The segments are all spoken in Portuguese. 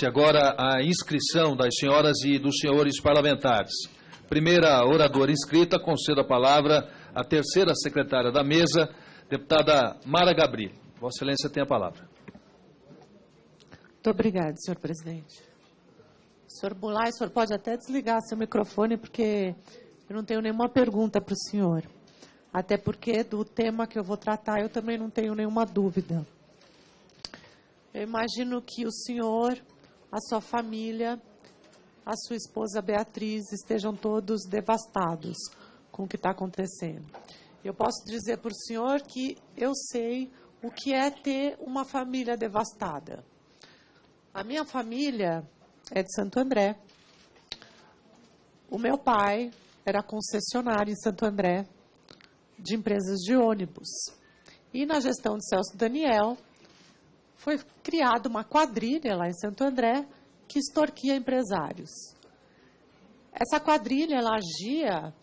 Agora a inscrição das senhoras e dos senhores parlamentares. Primeira oradora inscrita, concedo a palavra à terceira secretária da mesa, deputada Mara Gabrilli. Vossa Excelência tem a palavra. Muito obrigada, senhor presidente. Senhor Bulay, o senhor pode até desligar seu microfone, porque eu não tenho nenhuma pergunta para o senhor. Até porque do tema que eu vou tratar, eu também não tenho nenhuma dúvida. Eu imagino que o senhor, a sua família, a sua esposa Beatriz estejam todos devastados com o que está acontecendo. Eu posso dizer para o senhor que eu sei o que é ter uma família devastada. A minha família é de Santo André. O meu pai era concessionário em Santo André de empresas de ônibus. E na gestão de Celso Daniel, foi criada uma quadrilha lá em Santo André que extorquia empresários. Essa quadrilha, ela agia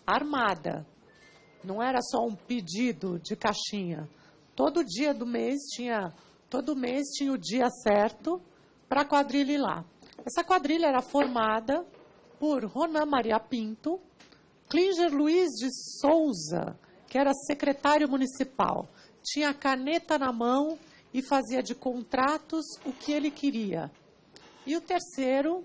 armada. Não era só um pedido de caixinha. Todo mês tinha o dia certo para a quadrilha ir lá. Essa quadrilha era formada por Ronan Maria Pinto, Klinger Luiz de Souza, que era secretário municipal, tinha caneta na mão e fazia de contratos o que ele queria. E o terceiro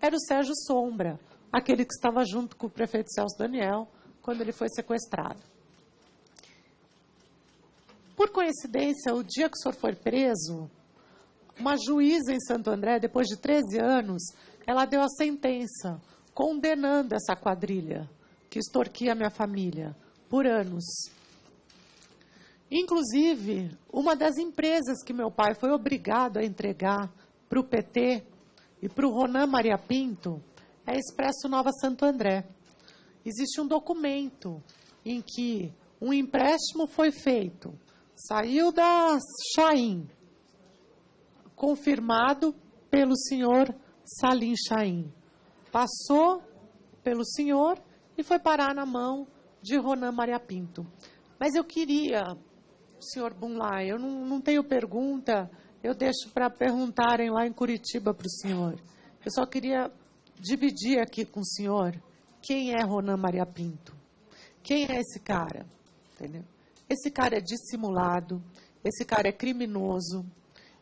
era o Sérgio Sombra, aquele que estava junto com o prefeito Celso Daniel, quando ele foi sequestrado. Por coincidência, o dia que o senhor foi preso, uma juíza em Santo André, depois de 13 anos, ela deu a sentença condenando essa quadrilha que extorquia a minha família por anos. Inclusive, uma das empresas que meu pai foi obrigado a entregar para o PT e para o Ronan Maria Pinto é a Expresso Nova Santo André. Existe um documento em que um empréstimo foi feito, saiu da Chaim, confirmado pelo senhor Salim Chaim. Passou pelo senhor e foi parar na mão de Ronan Maria Pinto. Mas eu queria, senhor Bulay, eu não tenho pergunta, eu deixo para perguntarem lá em Curitiba para o senhor. Eu só queria dividir aqui com o senhor quem é Ronan Maria Pinto. Quem é esse cara? Entendeu? Esse cara é dissimulado, esse cara é criminoso,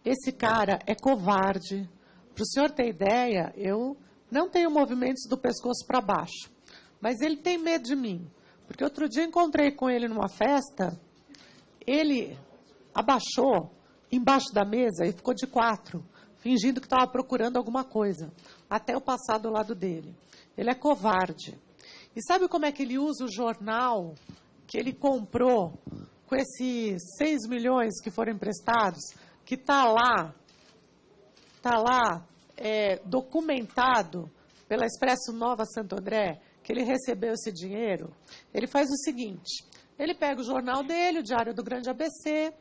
esse cara é covarde. Para o senhor ter ideia, eu não tenho movimentos do pescoço para baixo, mas ele tem medo de mim. Porque outro dia encontrei com ele numa festa, ele abaixou embaixo da mesa e ficou de quatro, fingindo que estava procurando alguma coisa, até eu passar do lado dele. Ele é covarde. E sabe como é que ele usa o jornal que ele comprou com esses 6 milhões que foram emprestados, que está lá documentado pela Expresso Nova Santo André, que ele recebeu esse dinheiro? Ele faz o seguinte, ele pega o jornal dele, o Diário do Grande ABC,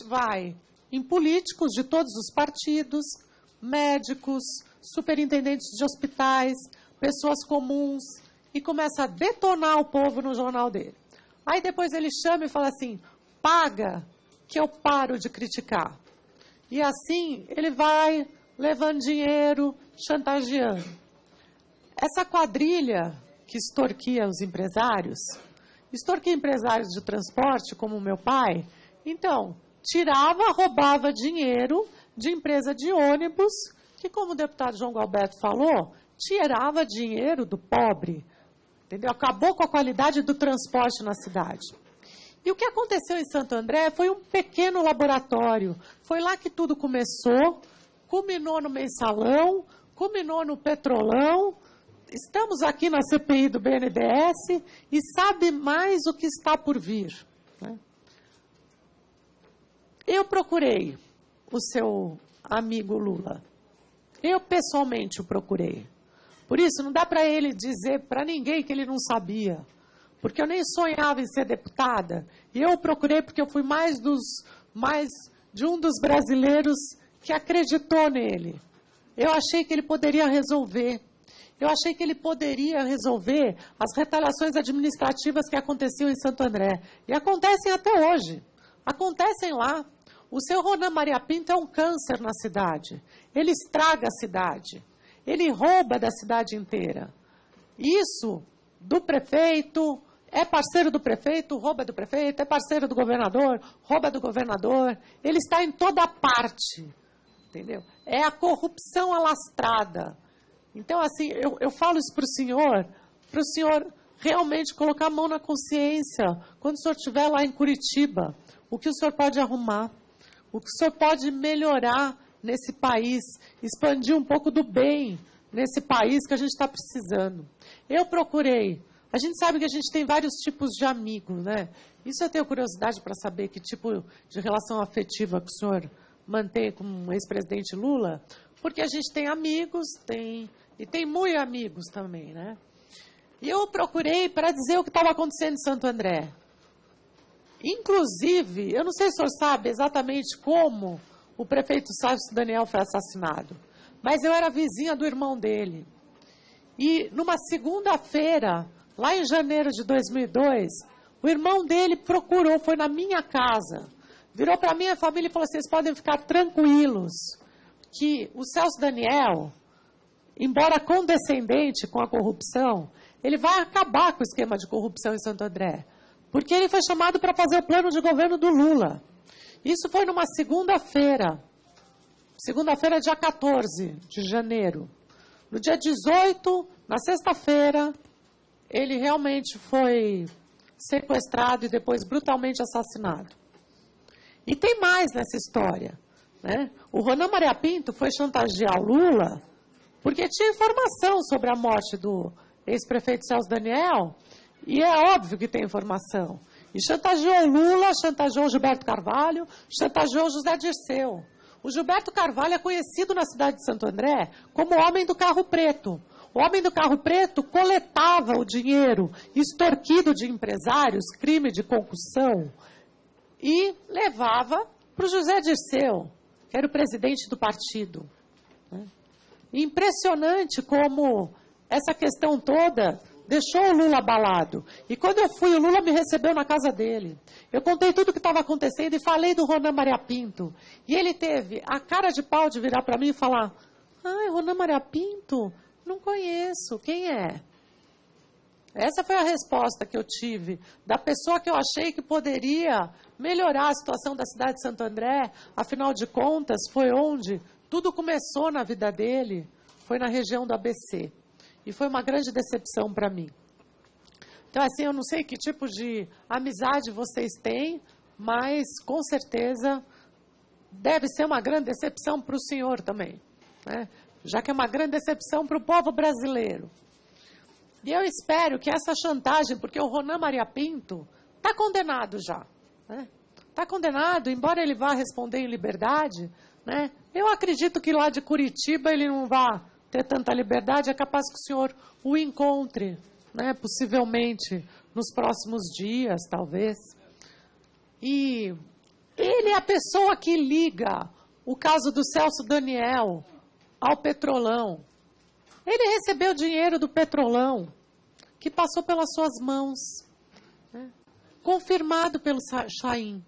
vai em políticos de todos os partidos, médicos, superintendentes de hospitais, pessoas comuns, e começa a detonar o povo no jornal dele. Aí depois ele chama e fala assim, paga que eu paro de criticar. E assim ele vai levando dinheiro, chantageando. Essa quadrilha que extorquia os empresários, extorquia empresários de transporte, como o meu pai, então, roubava dinheiro de empresa de ônibus, que, como o deputado João Galberto falou, tirava dinheiro do pobre, entendeu? Acabou com a qualidade do transporte na cidade. E o que aconteceu em Santo André foi um pequeno laboratório. Foi lá que tudo começou, culminou no mensalão, culminou no petrolão. Estamos aqui na CPI do BNDES e sabe mais o que está por vir, né? Eu procurei o seu amigo Lula. Eu pessoalmente o procurei. Por isso, não dá para ele dizer para ninguém que ele não sabia. Porque eu nem sonhava em ser deputada. E eu o procurei porque eu fui mais de um dos brasileiros que acreditou nele. Eu achei que ele poderia resolver. Eu achei que ele poderia resolver as retaliações administrativas que aconteciam em Santo André. E acontecem até hoje. Acontecem lá. O seu Ronan Maria Pinto é um câncer na cidade. ele estraga a cidade, ele rouba da cidade inteira. Isso do prefeito, é parceiro do prefeito, rouba do prefeito, é parceiro do governador, rouba do governador, ele está em toda parte, entendeu? É a corrupção alastrada. Então, assim, eu falo isso para o senhor realmente colocar a mão na consciência, quando o senhor estiver lá em Curitiba, o que o senhor pode arrumar, o que o senhor pode melhorar nesse país, expandir um pouco do bem nesse país que a gente está precisando. Eu procurei. A gente sabe que a gente tem vários tipos de amigos, né? Isso eu tenho curiosidade para saber que tipo de relação afetiva que o senhor mantém com o ex-presidente Lula, porque a gente tem amigos, e tem muito amigos também, né? E eu procurei para dizer o que estava acontecendo em Santo André. Inclusive, eu não sei se o senhor sabe exatamente como o prefeito Sérgio Daniel foi assassinado, mas eu era vizinha do irmão dele. E numa segunda-feira, lá em janeiro de 2002, o irmão dele procurou, foi na minha casa, virou para a minha família e falou assim: vocês podem ficar tranquilos que o Celso Daniel, embora condescendente com a corrupção, ele vai acabar com o esquema de corrupção em Santo André, porque ele foi chamado para fazer o plano de governo do Lula. Isso foi numa segunda-feira, dia 14 de janeiro. No dia 18, na sexta-feira, ele realmente foi sequestrado e depois brutalmente assassinado. E tem mais nessa história, né? O Ronan Maria Pinto foi chantagear o Lula porque tinha informação sobre a morte do ex-prefeito Celso Daniel, e é óbvio que tem informação. E chantageou o Lula, chantageou o Gilberto Carvalho, chantageou o José Dirceu. O Gilberto Carvalho é conhecido na cidade de Santo André como o homem do carro preto. O homem do carro preto coletava o dinheiro extorquido de empresários, crime de concussão, e levava para o José Dirceu, que era o presidente do partido. Impressionante como essa questão toda deixou o Lula abalado. E quando eu fui, o Lula me recebeu na casa dele. Eu contei tudo o que estava acontecendo e falei do Ronan Maria Pinto. E ele teve a cara de pau de virar para mim e falar: ai, Ronan Maria Pinto? Não conheço. Quem é? Essa foi a resposta que eu tive da pessoa que eu achei que poderia melhorar a situação da cidade de Santo André. Afinal de contas, foi onde tudo começou na vida dele. Foi na região do ABC. E foi uma grande decepção para mim. Então, assim, eu não sei que tipo de amizade vocês têm, mas, com certeza, deve ser uma grande decepção para o senhor também, né? Já que é uma grande decepção para o povo brasileiro. E eu espero que essa chantagem, porque o Ronan Maria Pinto está condenado já, né? Está condenado, embora ele vá responder em liberdade, né? Eu acredito que lá de Curitiba ele não vá ter tanta liberdade, é capaz que o senhor o encontre, né, possivelmente nos próximos dias, talvez. E ele é a pessoa que liga o caso do Celso Daniel ao Petrolão. Ele recebeu dinheiro do Petrolão, que passou pelas suas mãos, né, confirmado pelo Chaim.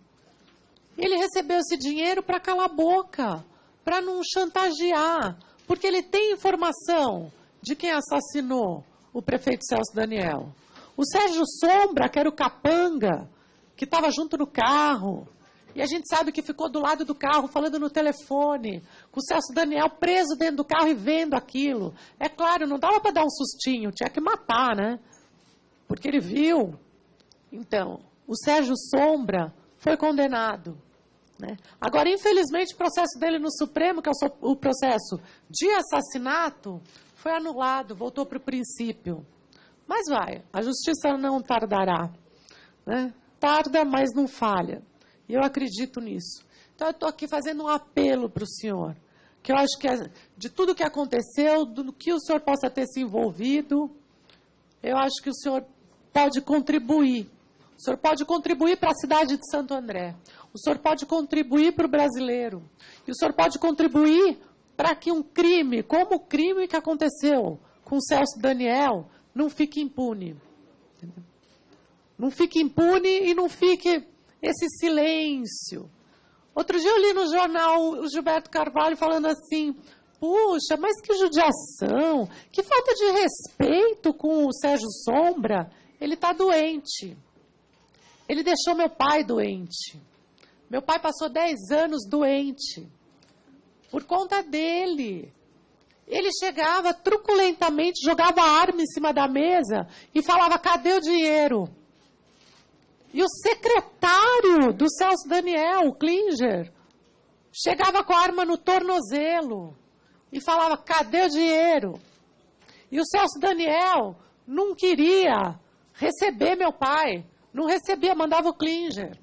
Ele recebeu esse dinheiro para calar a boca, para não chantagear, porque ele tem informação de quem assassinou o prefeito Celso Daniel. O Sérgio Sombra, que era o capanga, que estava junto no carro, e a gente sabe que ficou do lado do carro falando no telefone, com o Celso Daniel preso dentro do carro e vendo aquilo. É claro, não dava para dar um sustinho, tinha que matar, né? Porque ele viu. Então, o Sérgio Sombra foi condenado, né? Agora, infelizmente, o processo dele no Supremo, que é o processo de assassinato, foi anulado, voltou para o princípio. Mas vai, a justiça não tardará, né? Tarda, mas não falha. E eu acredito nisso. Então, eu estou aqui fazendo um apelo para o senhor, que eu acho que de tudo que aconteceu, do que o senhor possa ter se envolvido, eu acho que o senhor pode contribuir. O senhor pode contribuir para a cidade de Santo André. O senhor pode contribuir para o brasileiro. E o senhor pode contribuir para que um crime, como o crime que aconteceu com o Celso Daniel, não fique impune. Não fique impune e não fique esse silêncio. Outro dia eu li no jornal o Gilberto Carvalho falando assim, puxa, mas que judiação, que falta de respeito com o Sérgio Sombra. Ele está doente. Ele deixou meu pai doente. Meu pai passou 10 anos doente. Por conta dele. Ele chegava truculentamente, jogava a arma em cima da mesa e falava, cadê o dinheiro? E o secretário do Celso Daniel, o Klinger, chegava com a arma no tornozelo e falava, cadê o dinheiro? E o Celso Daniel não queria receber meu pai, não recebia, mandava o Klinger.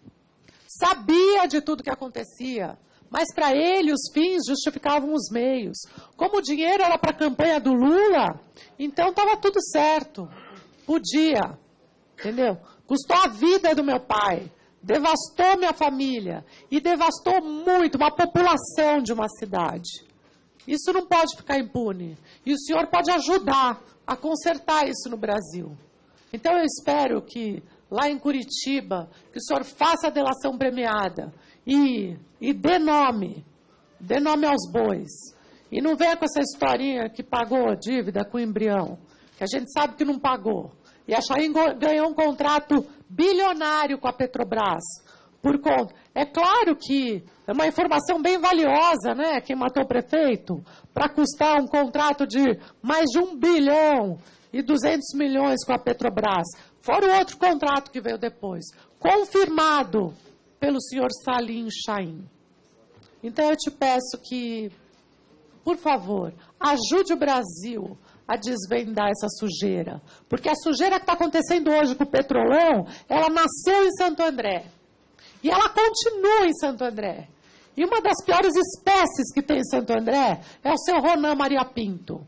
Sabia de tudo que acontecia, mas para ele os fins justificavam os meios. Como o dinheiro era para a campanha do Lula, então estava tudo certo. Podia, entendeu? Custou a vida do meu pai, devastou minha família e devastou muito uma população de uma cidade. Isso não pode ficar impune. E o senhor pode ajudar a consertar isso no Brasil. Então eu espero que lá em Curitiba, que o senhor faça a delação premiada e dê nome aos bois. E não venha com essa historinha que pagou a dívida com o embrião, que a gente sabe que não pagou. E a Chain ganhou um contrato bilionário com a Petrobras. Por conta. É claro que é uma informação bem valiosa, né? Quem matou o prefeito, para custar um contrato de mais de 1 bilhão e 200 milhões com a Petrobras. Fora o outro contrato que veio depois, confirmado pelo senhor Salim Chain. Então eu te peço que, por favor, ajude o Brasil a desvendar essa sujeira. Porque a sujeira que está acontecendo hoje com o Petrolão, ela nasceu em Santo André. E ela continua em Santo André. E uma das piores espécies que tem em Santo André é o seu Ronan Maria Pinto.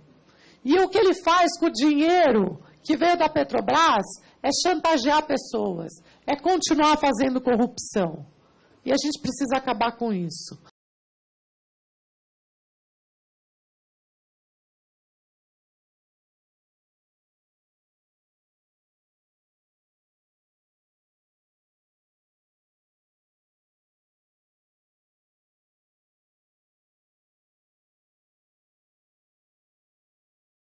E o que ele faz com o dinheiro que veio da Petrobras é chantagear pessoas, é continuar fazendo corrupção. E a gente precisa acabar com isso.